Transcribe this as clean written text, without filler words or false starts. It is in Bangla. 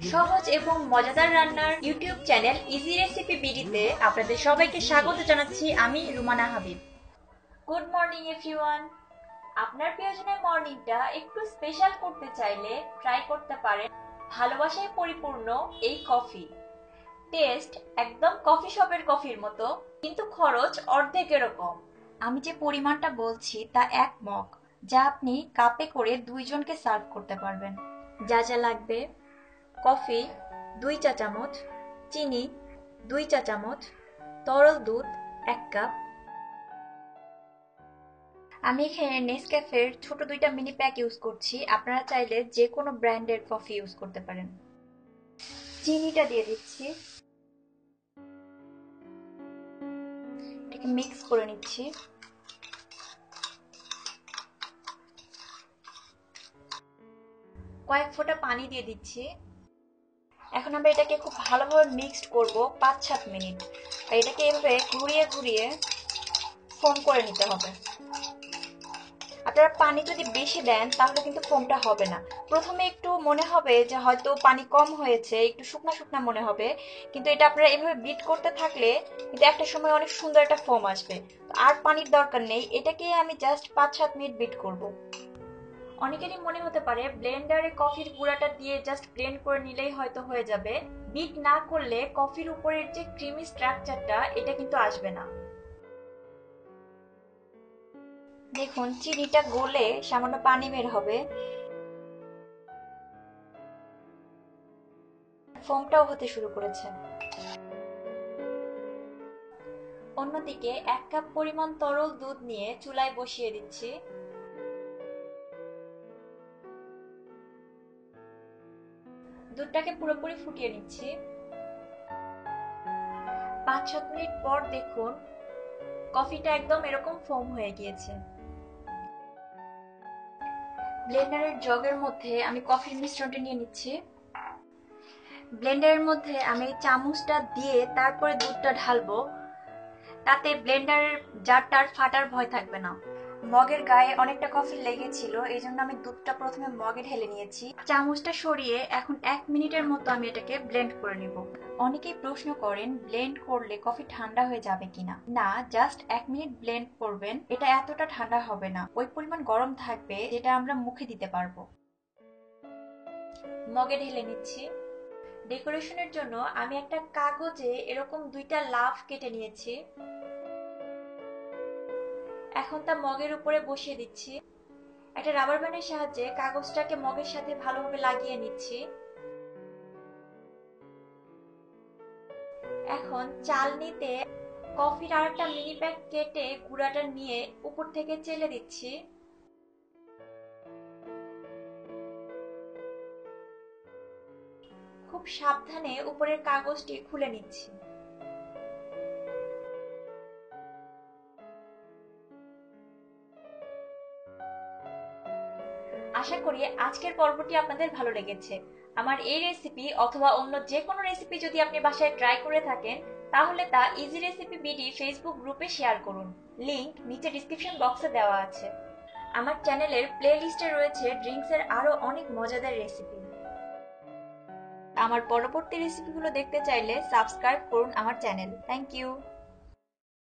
সহজ এবং মজাদার রান্নার ইউটিউব চ্যানেল ইজি রেসিপি বিডিতে আপনাদের সবাইকে স্বাগত জানাচ্ছি। আমি Rumana Habib. Good morning everyone. আপনার প্রিয়জনের মর্নিংটা একটু স্পেশাল করতে চাইলে ট্রাই করতে পারেন ভালোবাসায় পরিপূর্ণ এই কফি। টেস্ট একদম কফি শপের কফির মতো, কিন্তু খরচ অর্ধেকেরও কম। আমি যে পরিমাণটা বলছি তা 1 মগ, যা আপনি কাপে করে 2 জনকে সার্ভ করতে পারবেন। যা যা লাগবে: কফি 2 চা চামচ, চিনি 2 চা চামচ, তরল দুধ 1 কাপ। আমি এখানে নেসক্যাফের ছোট 2টা মিনি প্যাক ইউজ করছি। আপনারা চাইলে যে কোনো ব্র্যান্ডের কফি ইউজ করতে পারেন। চিনিটা দিয়ে দিচ্ছি, এটাকে মিক্স করে নিচ্ছি। কয়েক ফোঁটা পানি দিয়ে দিচ্ছি। এখন আমরা এটাকে খুব ভালোভাবে মিক্সড করব 5-7 মিনিট। আর এটাকে এভাবে ঘুরিয়ে ঘুরিয়ে ফোম করে নিতে হবে। আপনারা পানি যদি বেশি দেন তাহলে কিন্তু ফোমটা হবে না। প্রথমে একটু মনে হবে যে হয়তো পানি কম হয়েছে, একটু শুকনা শুকনা মনে হবে, কিন্তু এটা আপনারা এভাবে বিট করতে থাকলে কিন্তু একটা সময় অনেক সুন্দর একটা ফোম আসবে। আর পানির দরকার নেই, এটাকে আমি জাস্ট 5-7 মিনিট বিট করব। অনেকেরই মনে হতে পারে ব্লেন্ডারে কফির গুঁড়াটা দিয়ে জাস্ট ব্লেন্ড করে নিলেই হয়তো হয়ে যাবে। বিট না করলে কফির উপরের যে ক্রিমি স্ট্রাকচারটা এটা কিন্তু আসবে না। দেখুন চিনিটা গলে সামান্য পানি বের হবে, ফোমটাও হতে শুরু করেছে। অন্যদিকে 1 কাপ পরিমাণ তরল দুধ নিয়ে চুলায় বসিয়ে দিচ্ছি। দুধটাকে পুরোপুরি ফুটিয়ে নিচ্ছি। 5-7 মিনিট পর দেখুন কফিটা একদম এরকম ফোম হয়ে গিয়েছে। ব্লেন্ডারের জগের মধ্যে আমি কফির মিশ্রণটা নিয়ে নিচ্ছি। ব্লেন্ডারের মধ্যে আমি চামচটা দিয়ে তারপরে দুধটা ঢালবো, তাতে ব্লেন্ডারের জারটার ফাটার ভয় থাকবে না। মগের গায়ে অনেকটা কফি লেগেছিল, এই জন্য আমি দুধটা প্রথমে মগে ঢেলে নিয়েছি। চামচটা সরিয়ে এখন 1 মিনিটের মতো আমি এটাকে ব্লেন্ড করে নিব। অনেকেই প্রশ্ন করেন ব্লেন্ড করলে কফি ঠান্ডা হয়ে যাবে কিনা। না, জাস্ট 1 মিনিট ব্লেন্ড করবেন, এটা এতটা ঠান্ডা হবে না, ওই পরিমাণ গরম থাকবে যেটা আমরা মুখে দিতে পারবো। মগে ঢেলে নিচ্ছি। ডেকোরেশনের জন্য আমি একটা কাগজে এরকম 2টা লাভ কেটে নিয়েছি। এখন তা মগের উপরে বসিয়ে দিচ্ছি। একটা রাবার ব্যান্ডের সাহায্যে কাগজটাকে মগের সাথে ভালোভাবে লাগিয়ে নিচ্ছি। এখন চালনিতে কফির আরেকটা মিনি প্যাক কেটে গুঁড়াটা নিয়ে উপর থেকে চেলে দিচ্ছি। খুব সাবধানে উপরের কাগজটি খুলে নিচ্ছি। আশা করি আজকের পর্বটি আপনাদের ভালো লেগেছে। আমার এই রেসিপি অথবা অন্য যে কোনো রেসিপি যদি আপনি বাসায় ট্রাই করে থাকেন, তাহলে তা ইজি রেসিপি বিডি ফেসবুক গ্রুপে শেয়ার করুন। লিংক নিচে ডিসক্রিপশন বক্সে দেওয়া আছে। আমার চ্যানেলের প্লে লিস্টে রয়েছে ড্রিঙ্কসের আরো অনেক মজাদার রেসিপি। আমার পরবর্তী রেসিপিগুলো দেখতে চাইলে সাবস্ক্রাইব করুন আমার চ্যানেল। Thank you.